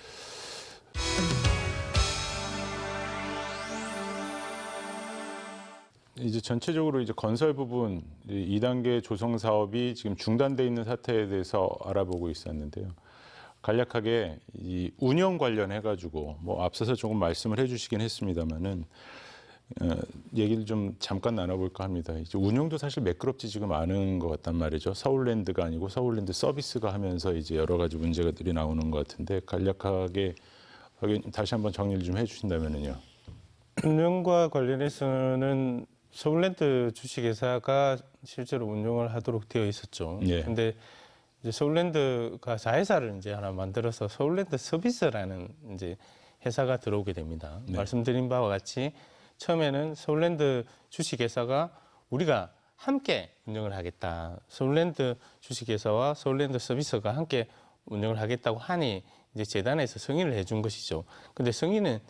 이제 전체적으로 이제 건설 부분 2단계 조성 사업이 지금 중단돼 있는 사태에 대해서 알아보고 있었는데요. 간략하게 이 운영 관련해 가지고 뭐 앞서서 조금 말씀을 해주시긴 했습니다만은 얘기를 좀 잠깐 나눠볼까 합니다. 이제 운영도 사실 매끄럽지 지금 않은 것 같단 말이죠. 서울랜드가 아니고 서울랜드 서비스가 하면서 이제 여러 가지 문제들이 나오는 것 같은데 간략하게 다시 한번 정리를 좀 해주신다면은요. 운영과 관련해서는 서울랜드 주식회사가 실제로 운영을 하도록 되어 있었죠. 예. 근데 이제 서울랜드가 자회사를 이제 하나 만들어서 서울랜드 서비스라는 이제 회사가 들어오게 됩니다. 네. 말씀드린 바와 같이 처음에는 서울랜드 주식회사가 우리가 함께 운영을 하겠다. 서울랜드 주식회사와 서울랜드 서비스가 함께 운영을 하겠다고 하니 이제 재단에서 승인을 해준 것이죠. 근데 승인은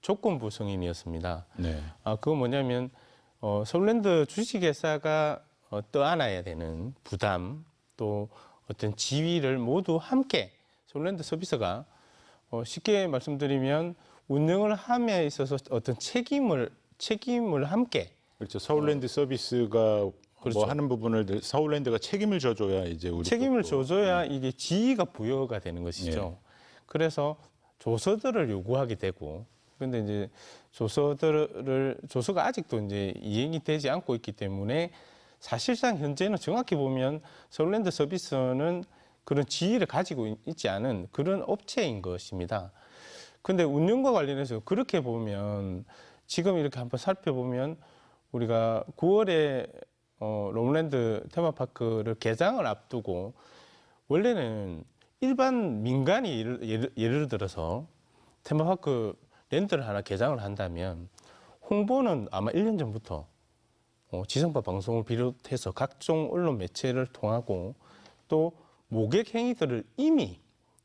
조건부 승인이었습니다. 네. 그건 뭐냐면 서울랜드 주식회사가 떠안아야 되는 부담 또 어떤 지위를 모두 함께 서울랜드 서비스가 쉽게 말씀드리면 운영을 함에 있어서 어떤 책임을 함께 그렇죠. 서울랜드 서비스가 그렇죠. 뭐 하는 부분을 서울랜드가 책임을 져줘야 이제 우리 책임을 쪽도. 져줘야 이게 지위가 부여가 되는 것이죠. 그래서 조서들을 요구하게 되고 그런데 이제 조서가 아직도 이제 이행이 되지 않고 있기 때문에 사실상 현재는 정확히 보면 서울랜드 서비스는 그런 지위를 가지고 있지 않은 그런 업체인 것입니다. 근데 운영과 관련해서 그렇게 보면 지금 이렇게 한번 살펴보면 우리가 9월에 롬랜드 테마파크를 개장을 앞두고 원래는 일반 민간이 예를 들어서 테마파크 랜드를 하나 개장을 한다면 홍보는 아마 1년 전부터 지상파 방송을 비롯해서 각종 언론 매체를 통하고 또 모객 행위들을 이미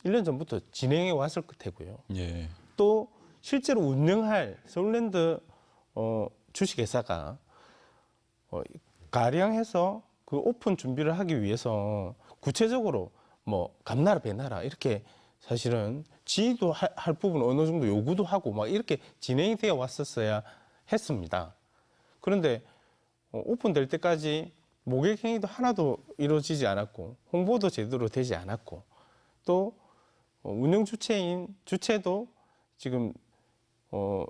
1년 전부터 진행해 왔을 테고요. 예. 또 실제로 운영할 서울랜드 주식회사가 가량해서 그 오픈 준비를 하기 위해서 구체적으로 뭐 감나라 배나라 이렇게 사실은 지휘도 할 부분 어느 정도 요구도 하고 막 이렇게 진행이 되어 왔었어야 했습니다. 그런데 오픈될 때까지 모객 행위도 하나도 이루어지지 않았고 홍보도 제대로 되지 않았고 또 운영 주체도 지금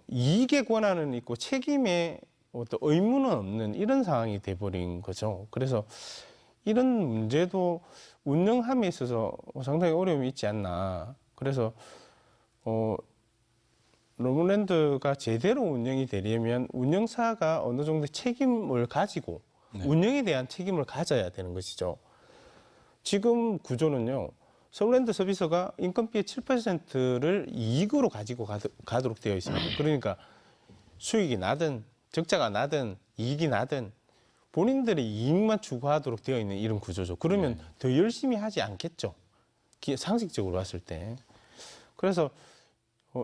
이익의 권한은 있고 책임의 어떤 의무는 없는 이런 상황이 돼버린 거죠. 그래서 이런 문제도 운영함에 있어서 상당히 어려움이 있지 않나. 그래서 롬랜드가 제대로 운영이 되려면 운영사가 어느 정도 책임을 가지고 운영에 대한 책임을 가져야 되는 것이죠. 지금 구조는요. 서울랜드 서비스가 인건비의 7%를 이익으로 가지고 가도록 되어 있습니다. 그러니까 수익이 나든 적자가 나든 이익이 나든 본인들의 이익만 추구하도록 되어 있는 이런 구조죠. 그러면 더 열심히 하지 않겠죠. 상식적으로 봤을 때. 그래서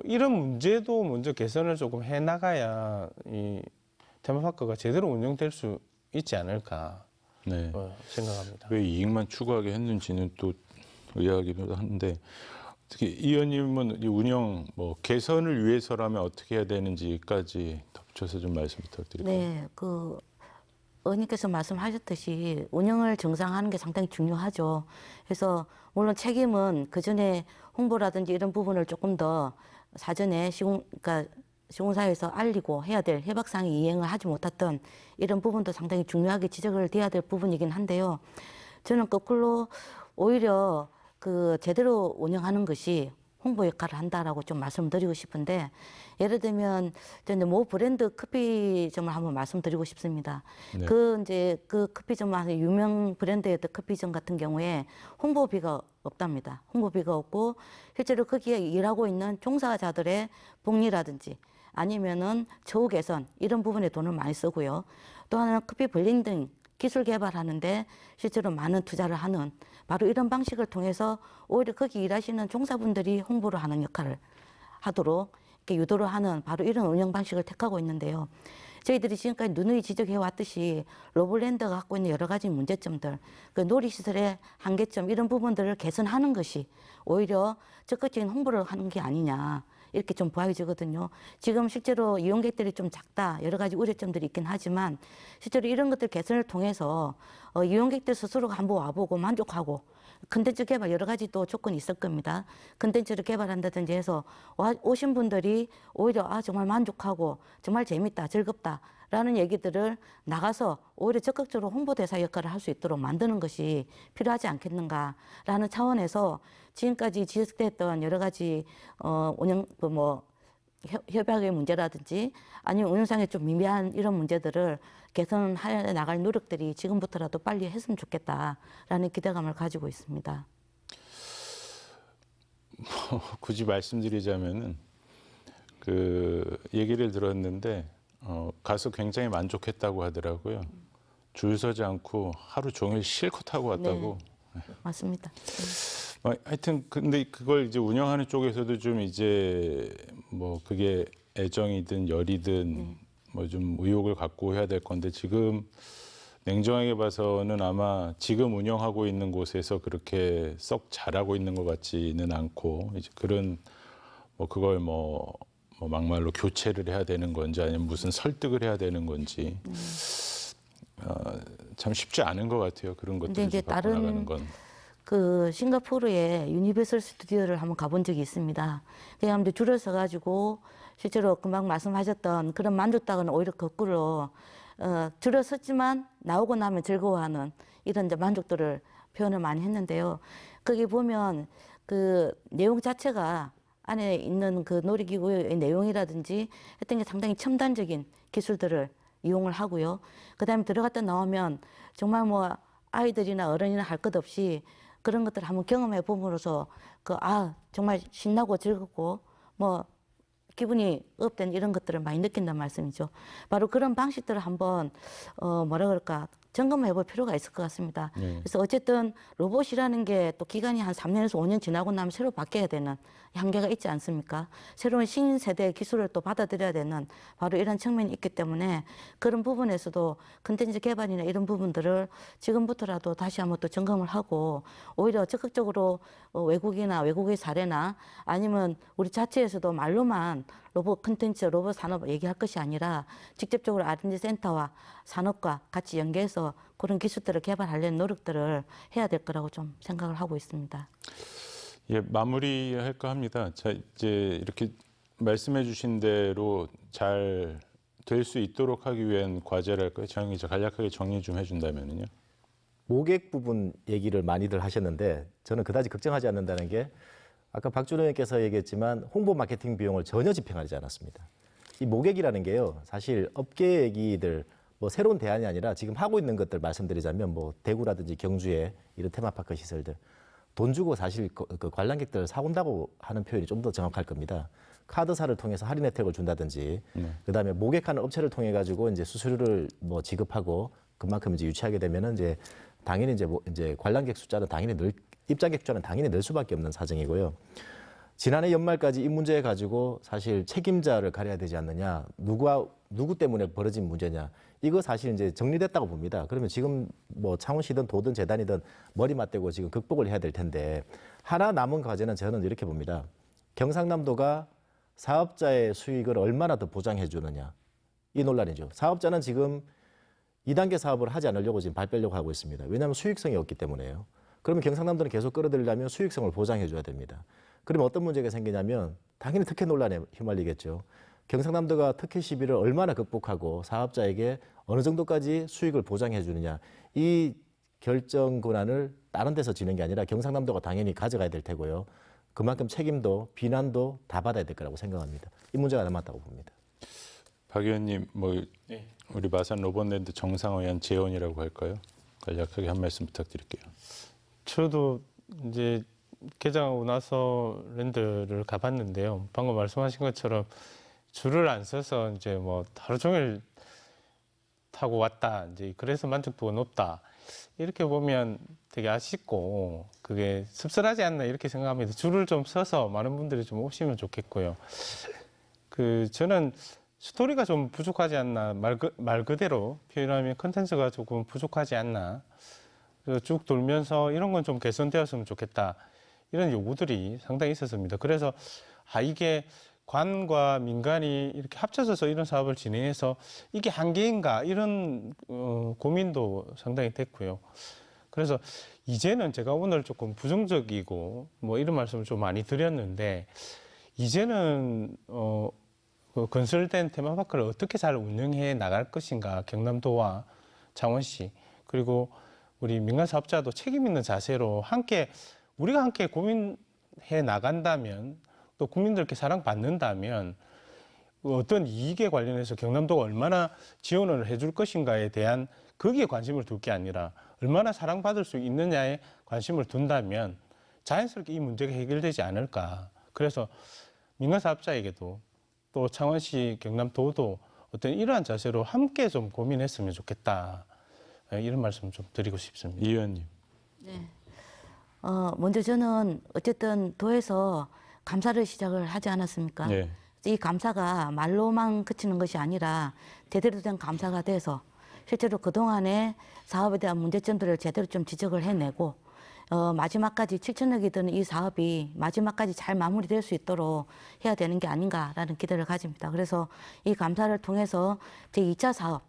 이런 문제도 먼저 개선을 조금 해나가야 이 테마파크가 제대로 운영될 수 있지 않을까 네. 생각합니다. 왜 이익만 추구하게 했는지는 또 의아하기도 한데 특히 이 의원님은 이 운영 뭐 개선을 위해서라면 어떻게 해야 되는지까지 덧붙여서 좀 말씀 부탁드릴까요? 네, 의원님께서 말씀하셨듯이 운영을 정상화하는 게 상당히 중요하죠. 그래서 물론 책임은 그 전에 홍보라든지 이런 부분을 조금 더 사전에 시공사에서 알리고 해야 될 해박상이 이행을 하지 못했던 이런 부분도 상당히 중요하게 지적을 돼야 될 부분이긴 한데요. 저는 거꾸로 오히려 제대로 운영하는 것이 홍보 역할을 한다라고 좀 말씀드리고 싶은데, 예를 들면 저는 모 브랜드 커피점을 한번 말씀드리고 싶습니다. 네. 그 커피점 안에 유명 브랜드였던 커피점 같은 경우에 홍보비가 없답니다. 홍보비가 없고 실제로 거기에 일하고 있는 종사자들의 복리라든지 아니면은 처우 개선 이런 부분에 돈을 많이 쓰고요. 또 하나는 커피 블렌딩 기술 개발하는데 실제로 많은 투자를 하는 바로 이런 방식을 통해서 오히려 거기 일하시는 종사분들이 홍보를 하는 역할을 하도록 이렇게 유도를 하는 바로 이런 운영 방식을 택하고 있는데요. 저희들이 지금까지 누누이 지적해 왔듯이 로블랜드가 갖고 있는 여러 가지 문제점들, 그 놀이시설의 한계점 이런 부분들을 개선하는 것이 오히려 적극적인 홍보를 하는 게 아니냐. 이렇게 좀 보여지거든요. 지금 실제로 이용객들이 좀 작다, 여러 가지 우려점들이 있긴 하지만 실제로 이런 것들 개선을 통해서 이용객들 스스로가 한번 와보고 만족하고 컨텐츠 개발 여러 가지 또 조건이 있을 겁니다. 컨텐츠를 개발한다든지 해서 오신 분들이 오히려 정말 만족하고 정말 재밌다, 즐겁다 라는 얘기들을 나가서 오히려 적극적으로 홍보대사 역할을 할 수 있도록 만드는 것이 필요하지 않겠는가라는 차원에서 지금까지 지적됐던 여러 가지 운영 협약의 문제라든지 아니면 운영상에 좀 미미한 이런 문제들을 개선해 나갈 노력들이 지금부터라도 빨리 했으면 좋겠다라는 기대감을 가지고 있습니다. 굳이 말씀드리자면은 그 얘기를 들었는데 가서 굉장히 만족했다고 하더라고요. 줄 서지 않고 하루 종일 실컷 하고 왔다고. 네, 맞습니다. 하여튼 근데 그걸 이제 운영하는 쪽에서도 좀 이제 뭐 그게 애정이든 열이든 뭐 좀 의욕을 갖고 해야 될 건데 지금 냉정하게 봐서는 아마 지금 운영하고 있는 곳에서 그렇게 썩 잘하고 있는 것 같지는 않고 이제 그런 뭐 그걸 뭐 막말로 교체를 해야 되는 건지 아니면 무슨 설득을 해야 되는 건지 참 쉽지 않은 것 같아요. 그런 것들을 이제 바꿔 나가는 건. 그 싱가포르에 유니버설 스튜디오를 한번 가본 적이 있습니다. 그냥 줄을 서가지고 실제로 금방 말씀하셨던 그런 만족도는 오히려 거꾸로 줄을 섰지만 나오고 나면 즐거워하는 이런 이제 만족도를 표현을 많이 했는데요. 거기 보면 그 내용 자체가 안에 있는 그 놀이기구의 내용이라든지 했던 게 상당히 첨단적인 기술들을 이용을 하고요. 그다음에 들어갔다 나오면 정말 뭐 아이들이나 어른이나 할 것 없이 그런 것들을 한번 경험해 봄으로써 정말 신나고 즐겁고 뭐 기분이 업된 이런 것들을 많이 느낀다는 말씀이죠. 바로 그런 방식들을 한번 뭐라 그럴까 점검해 볼 필요가 있을 것 같습니다. 그래서 어쨌든 로봇이라는 게 또 기간이 한 3년에서 5년 지나고 나면 새로 바뀌어야 되는 한계가 있지 않습니까? 새로운 신세대의 기술을 또 받아들여야 되는 바로 이런 측면이 있기 때문에 그런 부분에서도 컨텐츠 개발이나 이런 부분들을 지금부터라도 다시 한번 또 점검을 하고 오히려 적극적으로 외국이나 외국의 사례나 아니면 우리 자체에서도 말로만 로봇 컨텐츠, 로봇 산업 얘기할 것이 아니라 직접적으로 R&D 센터와 산업과 같이 연계해서 그런 기술들을 개발하려는 노력들을 해야 될 거라고 좀 생각을 하고 있습니다. 예, 마무리할까 합니다. 자, 이제 이렇게 말씀해 주신 대로 잘 될 수 있도록 하기 위한 과제랄까요? 저는 이제 간략하게 정리 좀 해준다면요. 모객 부분 얘기를 많이들 하셨는데 저는 그다지 걱정하지 않는다는 게 아까 박준호 의원께서 얘기했지만 홍보 마케팅 비용을 전혀 집행하지 않았습니다. 이 모객이라는 게요, 사실 업계 얘기들 뭐 새로운 대안이 아니라 지금 하고 있는 것들 말씀드리자면 뭐 대구라든지 경주에 이런 테마파크 시설들 돈 주고 사실 그 관람객들 사온다고 하는 표현이 좀 더 정확할 겁니다. 카드사를 통해서 할인 혜택을 준다든지, 그다음에 모객하는 업체를 통해 가지고 이제 수수료를 뭐 지급하고 그만큼 이제 유치하게 되면은 이제 당연히 이제 관람객 숫자는 당연히 입장객 숫자는 당연히 늘 수밖에 없는 사정이고요. 지난해 연말까지 이 문제 가지고 사실 책임자를 가려야 되지 않느냐, 누구 때문에 벌어진 문제냐, 이거 사실 이제 정리됐다고 봅니다. 그러면 지금 뭐 창원시든 도든 재단이든 머리 맞대고 지금 극복을 해야 될 텐데 하나 남은 과제는 저는 이렇게 봅니다. 경상남도가 사업자의 수익을 얼마나 더 보장해 주느냐, 이 논란이죠. 사업자는 지금 2단계 사업을 하지 않으려고 지금 발 빼려고 하고 있습니다. 왜냐하면 수익성이 없기 때문에요. 그러면 경상남도는 계속 끌어들이려면 수익성을 보장해 줘야 됩니다. 그러면 어떤 문제가 생기냐면 당연히 특혜 논란에 휘말리겠죠. 경상남도가 특혜 시비를 얼마나 극복하고 사업자에게 어느 정도까지 수익을 보장해 주느냐, 이 결정 권한을 다른 데서 지는 게 아니라 경상남도가 당연히 가져가야 될 테고요. 그만큼 책임도 비난도 다 받아야 될 거라고 생각합니다. 이 문제가 남았다고 봅니다. 박 의원님, 우리 마산 로봇랜드 정상화위원 재원이라고 할까요? 간략하게 한 말씀 부탁드릴게요. 저도 이제 개장하고 나서 랜드를 가봤는데요. 방금 말씀하신 것처럼 줄을 안 서서 이제 뭐 하루 종일 타고 왔다. 이제 그래서 만족도가 높다. 이렇게 보면 되게 아쉽고 그게 씁쓸하지 않나 이렇게 생각합니다. 줄을 좀 서서 많은 분들이 좀 오시면 좋겠고요. 저는 스토리가 좀 부족하지 않나, 말 그대로 표현하면 컨텐츠가 조금 부족하지 않나. 그래서 쭉 돌면서 이런 건 좀 개선되었으면 좋겠다. 이런 요구들이 상당히 있었습니다. 그래서 이게 관과 민간이 이렇게 합쳐져서 이런 사업을 진행해서 이게 한계인가 이런 고민도 상당히 됐고요. 그래서 이제는 제가 오늘 조금 부정적이고 뭐 이런 말씀을 좀 많이 드렸는데 이제는 그 건설된 테마파크를 어떻게 잘 운영해 나갈 것인가 경남도와 창원시 그리고 우리 민간 사업자도 책임 있는 자세로 우리가 함께 고민해 나간다면 또 국민들께 사랑받는다면 어떤 이익에 관련해서 경남도가 얼마나 지원을 해줄 것인가에 대한 거기에 관심을 둘 게 아니라 얼마나 사랑받을 수 있느냐에 관심을 둔다면 자연스럽게 이 문제가 해결되지 않을까. 그래서 민간 사업자에게도 또 창원시 경남도도 어떤 이러한 자세로 함께 좀 고민했으면 좋겠다. 이런 말씀 좀 드리고 싶습니다. 이 의원님. 네. 먼저 저는 어쨌든 도에서 감사를 시작을 하지 않았습니까? 네. 이 감사가 말로만 그치는 것이 아니라 제대로 된 감사가 돼서 실제로 그동안의 사업에 대한 문제점들을 제대로 좀 지적을 해내고 마지막까지 7천억이 드는 이 사업이 마지막까지 잘 마무리될 수 있도록 해야 되는 게 아닌가라는 기대를 가집니다. 그래서 이 감사를 통해서 제2차 사업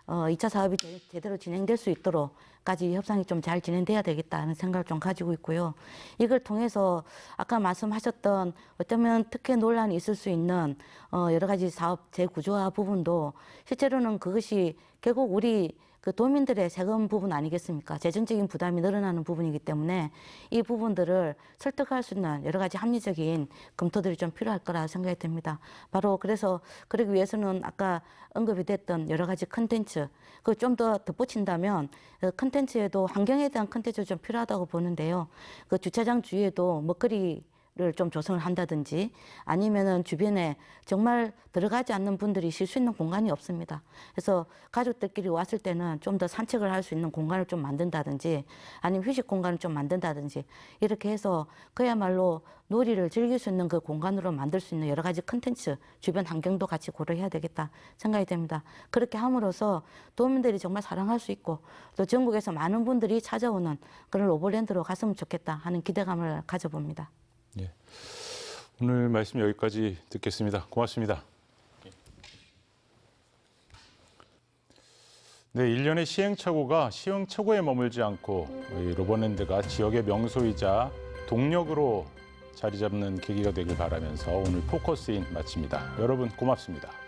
2차 사업이 제대로 진행될 수 있도록까지 협상이 좀 잘 진행돼야 되겠다는 생각을 좀 가지고 있고요. 이걸 통해서 아까 말씀하셨던 어쩌면 특혜 논란이 있을 수 있는 여러 가지 사업 재구조화 부분도 실제로는 그것이 결국 우리 그 도민들의 세금 부분 아니겠습니까? 재정적인 부담이 늘어나는 부분이기 때문에 이 부분들을 설득할 수 있는 여러 가지 합리적인 검토들이 좀 필요할 거라 생각이 듭니다. 바로 그래서 그러기 위해서는 아까 언급이 됐던 여러 가지 컨텐츠, 그걸 좀 더 덧붙인다면 컨텐츠에도 환경에 대한 컨텐츠가 좀 필요하다고 보는데요. 그 주차장 주위에도 먹거리 를 좀 조성을 한다든지 아니면은 주변에 정말 들어가지 않는 분들이 쉴 수 있는 공간이 없습니다. 그래서 가족들끼리 왔을 때는 좀 더 산책을 할 수 있는 공간을 좀 만든다든지 아니면 휴식 공간을 좀 만든다든지 이렇게 해서 그야말로 놀이를 즐길 수 있는 그 공간으로 만들 수 있는 여러 가지 컨텐츠 주변 환경도 같이 고려해야 되겠다 생각이 됩니다. 그렇게 함으로써 도민들이 정말 사랑할 수 있고 또 전국에서 많은 분들이 찾아오는 그런 로봇랜드로 갔으면 좋겠다 하는 기대감을 가져봅니다. 예. 오늘 말씀 여기까지 듣겠습니다. 고맙습니다. 네, 일련의 시행착오가 시행착오에 머물지 않고 로봇랜드가 지역의 명소이자 동력으로 자리 잡는 계기가 되길 바라면서 오늘 포커스인 마칩니다. 여러분 고맙습니다.